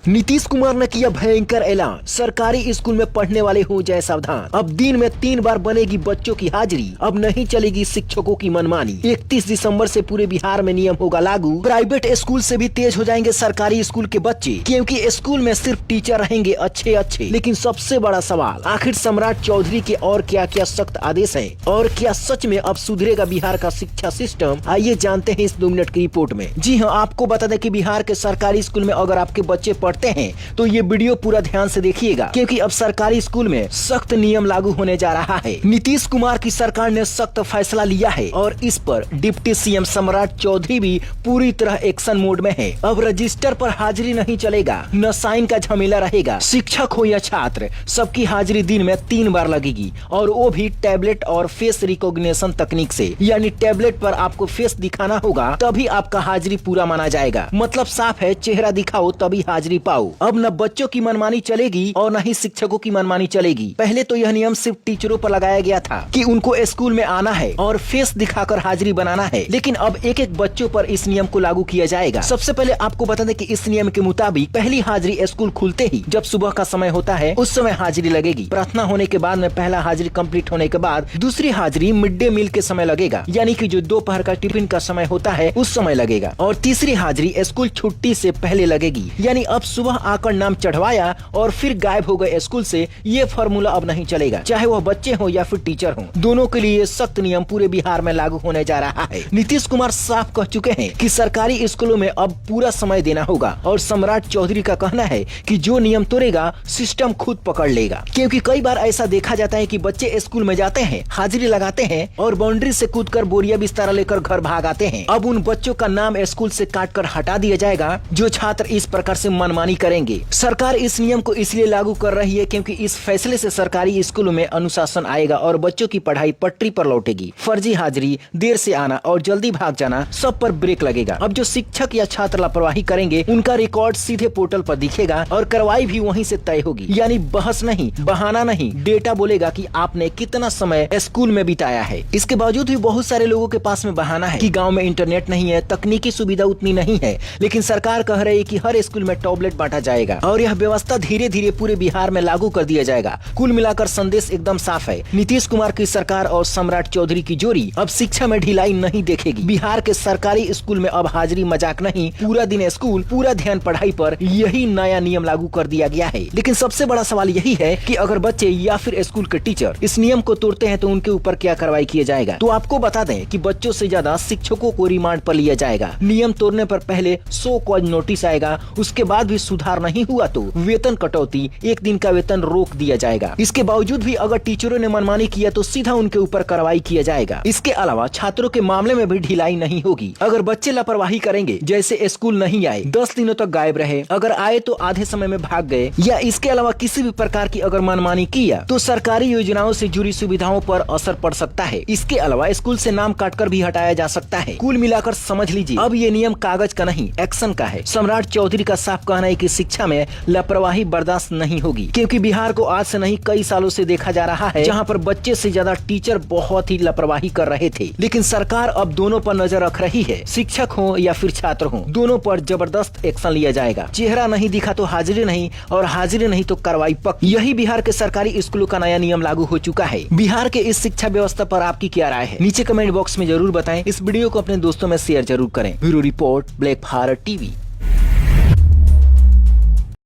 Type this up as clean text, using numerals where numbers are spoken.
नीतीश कुमार ने किया भयंकर ऐलान, सरकारी स्कूल में पढ़ने वाले हो जाए सावधान। अब दिन में 3 बार बनेगी बच्चों की हाजिरी, अब नहीं चलेगी शिक्षकों की मनमानी। 31 दिसंबर से पूरे बिहार में नियम होगा लागू। प्राइवेट स्कूल से भी तेज हो जाएंगे सरकारी स्कूल के बच्चे, क्योंकि स्कूल में सिर्फ टीचर रहेंगे अच्छे। लेकिन सबसे बड़ा सवाल, आखिर सम्राट चौधरी के और क्या क्या सख्त आदेश है और क्या सच में अब सुधरेगा बिहार का शिक्षा सिस्टम? आइए जानते हैं इस 2 मिनट की रिपोर्ट में। जी हाँ, आपको बता दें कि बिहार के सरकारी स्कूल में अगर आपके बच्चे पढ़ते हैं तो ये वीडियो पूरा ध्यान से देखिएगा, क्योंकि अब सरकारी स्कूल में सख्त नियम लागू होने जा रहा है। नीतीश कुमार की सरकार ने सख्त फैसला लिया है और इस पर डिप्टी सीएम सम्राट चौधरी भी पूरी तरह एक्शन मोड में है। अब रजिस्टर पर हाजिरी नहीं चलेगा, न साइन का झमेला रहेगा। शिक्षक हो या छात्र, सबकी हाजिरी दिन में 3 बार लगेगी, और वो भी टैबलेट और फेस रिकॉग्निशन तकनीक से। यानी टैबलेट पर आपको फेस दिखाना होगा, तभी आपका हाजिरी पूरा माना जाएगा। मतलब साफ है, चेहरा दिखाओ तभी हाजिरी पाओ। अब न बच्चों की मनमानी चलेगी और न ही शिक्षकों की मनमानी चलेगी। पहले तो यह नियम सिर्फ टीचरों पर लगाया गया था कि उनको स्कूल में आना है और फेस दिखाकर हाजिरी बनाना है, लेकिन अब एक बच्चों पर इस नियम को लागू किया जाएगा। सबसे पहले आपको बता दें कि इस नियम के मुताबिक पहली हाजिरी स्कूल खुलते ही, जब सुबह का समय होता है उस समय हाजिरी लगेगी। प्रार्थना होने के बाद में पहला हाजिरी कंप्लीट होने के बाद दूसरी हाजिरी मिड डे मील के समय लगेगा, यानी कि जो दोपहर का टिफिन का समय होता है उस समय लगेगा। और तीसरी हाजिरी स्कूल छुट्टी से पहले लगेगी, यानी अब सुबह आकर नाम चढ़वाया और फिर गायब हो गए स्कूल से, ये फॉर्मूला अब नहीं चलेगा। चाहे वह बच्चे हो या फिर टीचर हो, दोनों के लिए सख्त नियम पूरे बिहार में लागू होने जा रहा है। नीतीश कुमार साफ कह चुके हैं कि सरकारी स्कूलों में अब पूरा समय देना होगा, और सम्राट चौधरी का कहना है कि जो नियम तोड़ेगा सिस्टम खुद पकड़ लेगा। क्योंकि कई बार ऐसा देखा जाता है कि बच्चे स्कूल में जाते हैं, हाजिरी लगाते हैं और बाउंड्री से कूदकर बोरिया बिस्तारा लेकर घर भाग आते हैं। अब उन बच्चों का नाम स्कूल से काटकर हटा दिया जाएगा जो छात्र इस प्रकार से मनमानी करेंगे। सरकार इस नियम को इसलिए लागू कर रही है क्योंकि इस फैसले से सरकारी स्कूलों में अनुशासन आएगा और बच्चों की पढ़ाई पटरी पर लौटेगी। फर्जी हाजिरी, देर से आना और जल्दी भाग जाना, सब पर ब्रेक लगेगा। अब जो शिक्षक या छात्र लापरवाही करेंगे उनका रिकॉर्ड सीधे पोर्टल पर दिखेगा और कार्रवाई भी वहीं से तय होगी। यानी बहस नहीं, बहाना नहीं, डेटा बोलेगा कि आपने कितना समय स्कूल में बिताया है। इसके बावजूद भी बहुत सारे लोगों के पास में बहाना है कि गाँव में इंटरनेट नहीं है, तकनीकी सुविधा उतनी नहीं है, लेकिन सरकार कह रही है कि हर स्कूल में टैबलेट बांटा जाएगा और यह व्यवस्था धीरे धीरे पूरे बिहार में लागू कर दिया जाएगा। कुल मिलाकर संदेश एकदम साफ है, नीतीश कुमार की सरकार और सम्राट चौधरी की जोड़ी अब शिक्षा में ढिलाई नहीं देखेगी। बिहार के सरकारी स्कूल में अब हाजिरी मजाक नहीं, पूरा दिन स्कूल, पूरा ध्यान पढ़ाई पर, यही नया नियम लागू कर दिया गया है। लेकिन सबसे बड़ा सवाल यही है कि अगर बच्चे या फिर स्कूल के टीचर इस नियम को तोड़ते हैं तो उनके ऊपर क्या कार्रवाई किया जाएगा। तो आपको बता दें कि बच्चों से ज्यादा शिक्षकों को रिमांड पर लिया जाएगा। नियम तोड़ने पर पहले 100 कॉज नोटिस आएगा, उसके बाद भी सुधार नहीं हुआ तो वेतन कटौती, 1 दिन का वेतन रोक दिया जाएगा। इसके बावजूद भी अगर टीचरों ने मनमानी किया तो सीधा उनके ऊपर कार्रवाई किया जाएगा। इसके अलावा छात्रों के मामले में भी ढिलाई नहीं होगी। अगर बच्चे लापरवाही करेंगे, जैसे स्कूल नहीं आए, 10 दिनों तक गायब रहे, अगर आए तो आधे समय में भाग गए, या इसके अलावा किसी भी प्रकार की अगर मनमानी किया तो सरकारी योजनाओं से जुड़ी सुविधाओं पर असर पड़ सकता है। इसके अलावा स्कूल से नाम काटकर भी हटाया जा सकता है। कुल मिलाकर समझ लीजिए, अब ये नियम कागज का नहीं, एक्शन का है। सम्राट चौधरी का साफ कहना है कि शिक्षा में लापरवाही बर्दाश्त नहीं होगी, क्योंकि बिहार को आज से नहीं कई सालों से देखा जा रहा है जहां पर बच्चे से ज्यादा टीचर बहुत ही लापरवाही कर रहे थे। लेकिन सरकार अब दोनों पर नजर रख रही है, शिक्षक हो या फिर छात्र हो, दोनों पर जबरदस्त एक्शन लिया जाएगा। चेहरा नहीं दिखा तो हाजिरी नहीं, और हाजिरी नहीं तो कार्रवाई पक्की। यही बिहार के सरकारी स्कूलों का नया नियम लागू हो चुका है। बिहार के इस शिक्षा व्यवस्था पर आपकी क्या राय है, नीचे कमेंट बॉक्स में जरूर बताएं। इस वीडियो को अपने दोस्तों में शेयर जरूर करें। Bureau report, black Bharat TV.